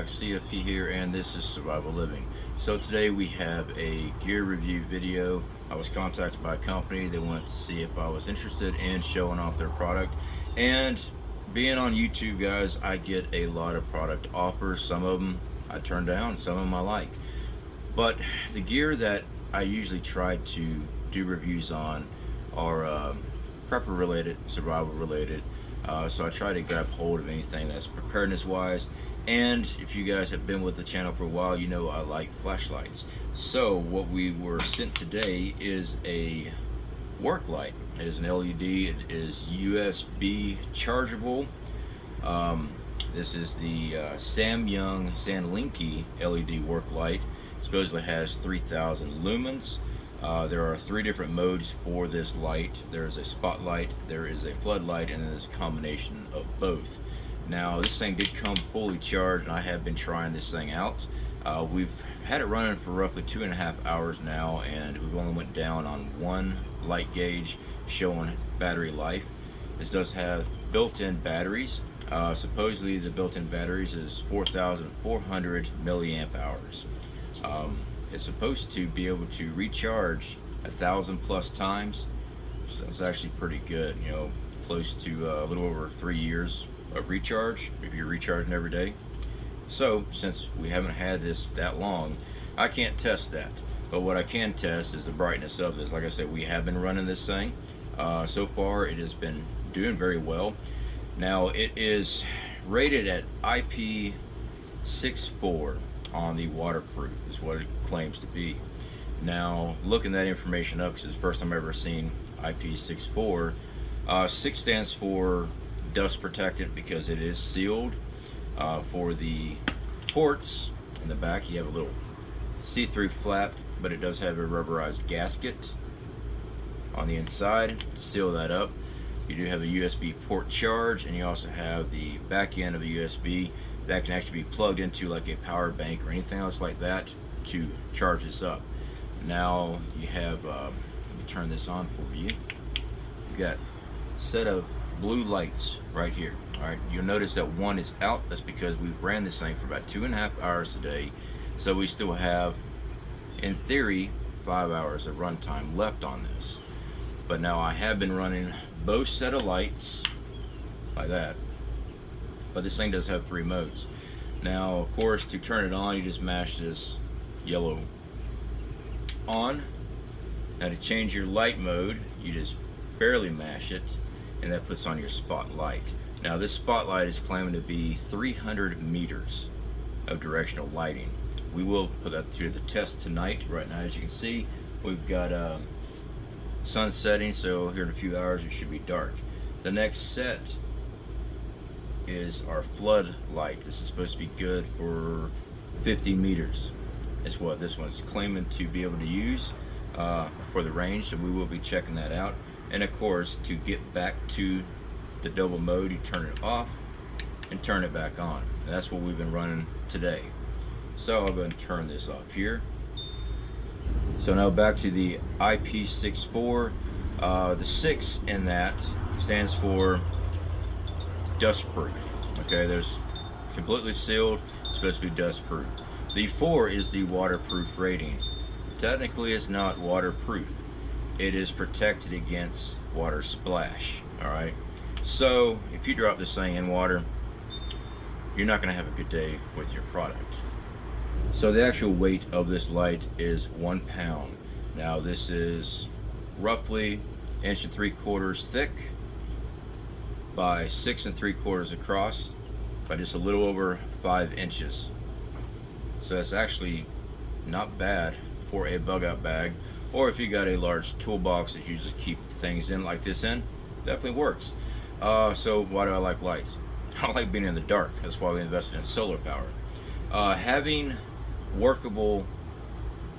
back. CFP here, and this is Survival Living. So today we have a gear review video. I was contacted by a company. They wanted to see if I was interested in showing off their product. And being on YouTube, guys, I get a lot of product offers. Some of them I turn down, some of them I like. But the gear that I usually try to do reviews on are prepper related, survival related. So I try to grab hold of anything that's preparedness wise. And if you guys have been with the channel for a while, you know I like flashlights. So what we were sent today is a work light. It is an LED. It is USB chargeable. This is the Sanlinkee LED work light. Supposedly has 3,000 lumens. There are 3 different modes for this light. There is a spotlight, there is a floodlight, and then there's a combination of both. Now this thing did come fully charged, and I have been trying this thing out. We've had it running for roughly 2.5 hours now, and we've only went down on one light gauge showing battery life. This does have built-in batteries. Supposedly the built-in batteries is 4,400 milliamp hours. It's supposed to be able to recharge 1,000+ times, so that's actually pretty good. You know, close to a little over 3 years of recharge if you're recharging every day. So since we haven't had this that long, I can't test that, but what I can test is the brightness of this. Like I said, we have been running this thing. So far it has been doing very well. Now it is rated at IP64 on the waterproof, is what it claims to be. Now looking that information up, because it's the first time I've ever seen IP64. 6 stands for dust protectant because it is sealed. For the ports in the back, you have a little see-through flap, but it does have a rubberized gasket on the inside to seal that up. You do have a USB port charge, and you also have the back end of a USB that can actually be plugged into like a power bank or anything else like that to charge this up. Now you have, let me turn this on for you. You've got a set of blue lights right here. Alright, you'll notice that one is out. That's because we ran this thing for about 2.5 hours today. So we still have, in theory, 5 hours of runtime left on this. But now I have been running both set of lights like that. But this thing does have 3 modes. Now, of course, to turn it on, you just mash this yellow on. Now to change your light mode, you just barely mash it, and that puts on your spotlight. Now this spotlight is claiming to be 300 meters of directional lighting. We will put that to the test tonight. Right now, as you can see, we've got sun setting, so here in a few hours it should be dark. The next set is our floodlight. This is supposed to be good for 50 meters. Is what this one's claiming to be able to use for the range, so we will be checking that out. And of course, to get back to the double mode, you turn it off and turn it back on. And that's what we've been running today. So I'll go ahead and turn this off here. So now back to the IP64. The 6 in that stands for dust proof. Okay, there's completely sealed. It's supposed to be dust proof. The 4 is the waterproof rating. Technically, it's not waterproof. It is protected against water splash. All right. So if you drop this thing in water, you're not going to have a good day with your product. So the actual weight of this light is 1 pound. Now this is roughly 1.75 inches thick by 6 3/4 across by just a little over 5 inches. So that's actually not bad for a bug out bag, or if you got a large toolbox that you just keep things in like this in, definitely works. So why do I like lights? I don't like being in the dark. That's why we invested in solar power. Having workable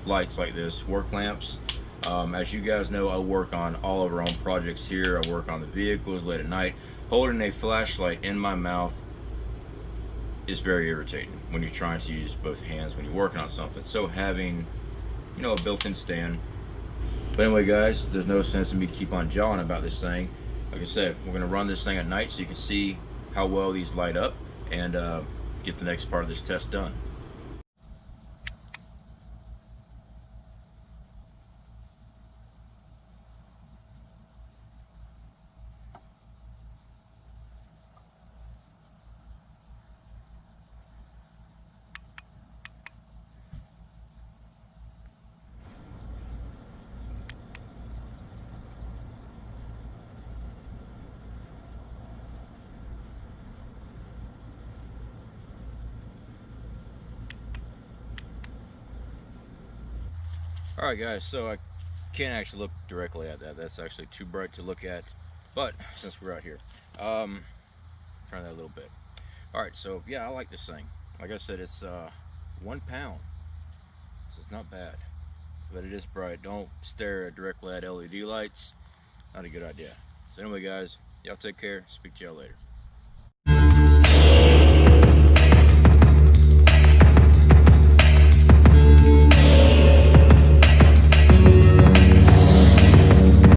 lights like this, work lamps, as you guys know, I work on all of our own projects here. I work on the vehicles late at night. Holding a flashlight in my mouth is very irritating when you're trying to use both hands when you're working on something. So having, you know, a built-in stand. But anyway, guys, there's no sense in me keep on jawing about this thing. Like I said, we're going to run this thing at night so you can see how well these light up. And get the next part of this test done. Alright guys, so I can't actually look directly at that. That's actually too bright to look at. But since we're out here, try that a little bit. Alright, so yeah, I like this thing. Like I said, it's 1 pound. So it's not bad. But it is bright. Don't stare directly at LED lights. Not a good idea. So anyway guys, y'all take care. Speak to y'all later.